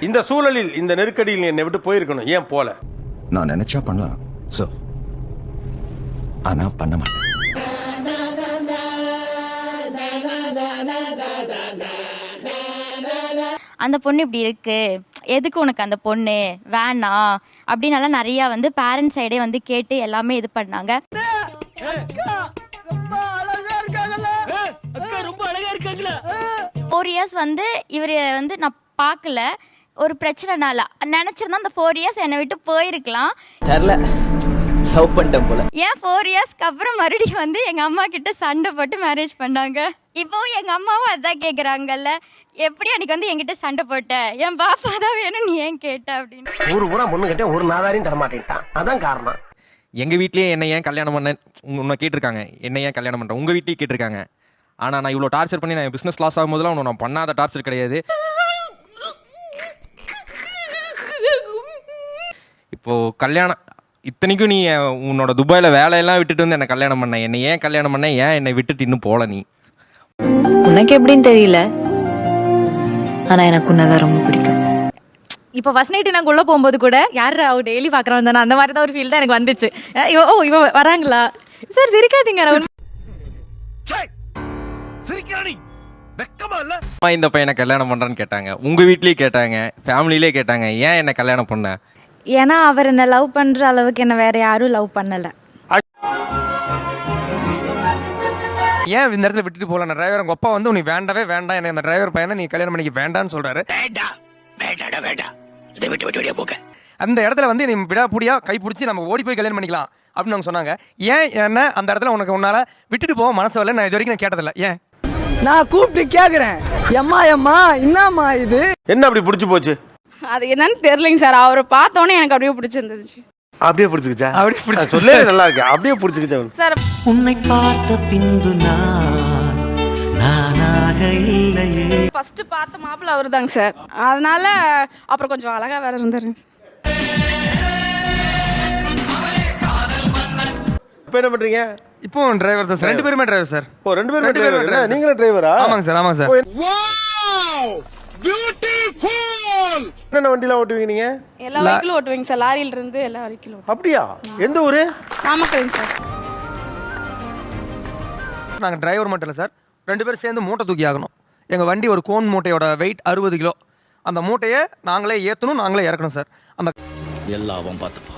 இந்த சூழலில் இந்த நெருக்கடியில் என்னை விட்டு போயிருக்கணும், ஏன் போல? நான் நினைச்சா பண்ணலாம் சோ, ஆனா பண்ண மாட்டேன். அந்த பொண்ணு இப்படி இருக்கு, எதுக்கு உனக்கு அந்த பொண்ணு வேணாம் அப்படின்னு நிறைய வந்து பேரண்ட்ஸ் சைடே வந்து கேட்டு எல்லாமே இது பண்ணாங்க. 4 years வந்து இவர் வந்து நான் பார்க்கல, ஒரு பிரச்சனைனால நினைச்சிருந்தா அந்த 4 years என்னை விட்டு போயிருக்கலாம். தெரியல, லவ் பண்ணிட்டேன் போல. ஏன் 4 yearsக்கு அப்புறம் மறுபடியும் வந்து எங்க அம்மா கிட்ட சண்டை போட்டு மேரேஜ் பண்ணாங்க. இப்போ எங்க அம்மாவும் அதான் கேக்குறாங்கல்ல, எப்படி அன்னைக்கு வந்து என்கிட்ட சண்டை போட்ட, என் பாப்பா தான் வேணும் நீ ஏன் கேட்ட அப்படின்னு. ஒரு ஊரா பொண்ணு கிட்ட ஒரு நாதாரையும் தரமாட்டேன்ட்டான், அதான் காரணம். எங்க வீட்லயே என்ன ஏன் கல்யாணம் பண்ண உன்னை கேட்டிருக்காங்க, என்ன ஏன் கல்யாணம் பண்ற, உங்க வீட்லயே கேட்டிருக்காங்க. ஆனா நான் இவ்வளவு டார்ச்சர் பண்ணி நான் பிசினஸ் லாஸ் ஆகும்போதெல்லாம் உன்னை நான் பண்ணாத டார்ச்சர் கிடையாது. இப்போ கல்யாணம் இத்தனைக்கும் நீ உன்னோட துபாயில வேலையெல்லாம் விட்டுட்டு வந்து என்ன கல்யாணம் பண்ண, என்னை ஏன் கல்யாணம் பண்ண, ஏன் என்னை விட்டுட்டு இன்னும் போல நீ? உனக்கு எப்படின்னு தெரியல, ஆனா எனக்கு உன்னதான் ரொம்ப பிடிக்கும். இப்போ ஃபர்ஸ்ட் நைட்டு நாங்கள் உள்ளே போகும்போது கூட யார் அவ டெய்லி பார்க்குறோம் தானே, அந்த மாதிரி தான் ஒரு ஃபீல் தான் எனக்கு வந்துச்சு. இவ வராங்களா சார், சிரிக்காதீங்க. இந்த பையனை கல்யாணம் பண்றான்னு கேட்டாங்க, உங்க வீட்லயே கேட்டாங்க, ஃபேமிலிலே கேட்டாங்க, ஏன் என்ன கல்யாணம் பண்ண? ஏன்னா அவர் என்ன லவ் பண்ற அளவுக்கு என்ன வேற யாரும் லவ் பண்ணல. ஏன் இந்த இடத்துல விட்டுட்டு போல? டிரைவர் உங்க அப்பா வந்து உனக்கு வேண்டவே வேண்டாம், எனக்கு அந்த டிரைவர் பையனை நீ கல்யாணம் பண்ணிக்க வேண்டாம்னு சொல்றாரு. அந்த இடத்துல வந்து நீ விடாப்புடியா கை பிடிச்சி நம்ம ஓடி போய் கல்யாணம் பண்ணிக்கலாம் அப்படின்னு அவங்க சொன்னாங்க. ஏன் என்ன அந்த இடத்துல உன்னால விட்டுட்டு போக மனசு வரல? நான் இது வரைக்கும் நான் கேட்டதில்ல. ஏன் நான் கூப்பிட்டு கேக்குறேன், எம்மா எம்மா என்னம்மா இது, என்ன அப்படி பிடிச்சு போச்சு? அது என்னன்னு தெரியலைங்க சார், அவரை பார்த்தோன்னே எனக்கு அப்படியே பிடிச்சிருந்துச்சு. அப்படியே பிடிச்சிக்கிச்சா? அப்படி பிடிச்சி சொல்லே நல்லா இருக்கு, அப்படியே பிடிச்சிக்கிச்சா சார்? உன்னை பார்த்த பின்பு நானாக இல்லையே. ஃபர்ஸ்ட் பார்த்த மாப்பிள்ள அவர் தாங்க சார், அதனால அப்புறம் கொஞ்சம் அழகா வேற இருந்தாருங்க. இப்போ என்ன பண்றீங்க? இப்போ டிரைவர் தான் சார், 2 பேருமே டிரைவர் சார். ஓ, 2 பேருமே டிரைவர். நீங்களும் டிரைவரா? ஆமாங்க சார், ஆமாங்க சார். என்ன வண்டிலாம் ஓட்டுவீங்க நீங்க? எல்லா வெஹிக்கிளும் ஓட்டுவீங்க சார், லாரியில இருந்து எல்லா வெஹிக்கிளும் ஓட்டுவீங்க. அப்படியா? எந்த ஊரு? நாமக்கல் சார். நாங்கள் டிரைவர் மட்டும் இல்லை சார், 2 பேரும் சேர்ந்து மூட்டை தூக்கி ஆகணும். எங்கள் வண்டி ஒரு கோன் மூட்டையோட வெயிட் 60 கிலோ. அந்த மூட்டையை நாங்களே ஏற்றணும், நாங்களே இறக்கணும் சார். அந்த எல்லாவும் பார்த்துப்பா.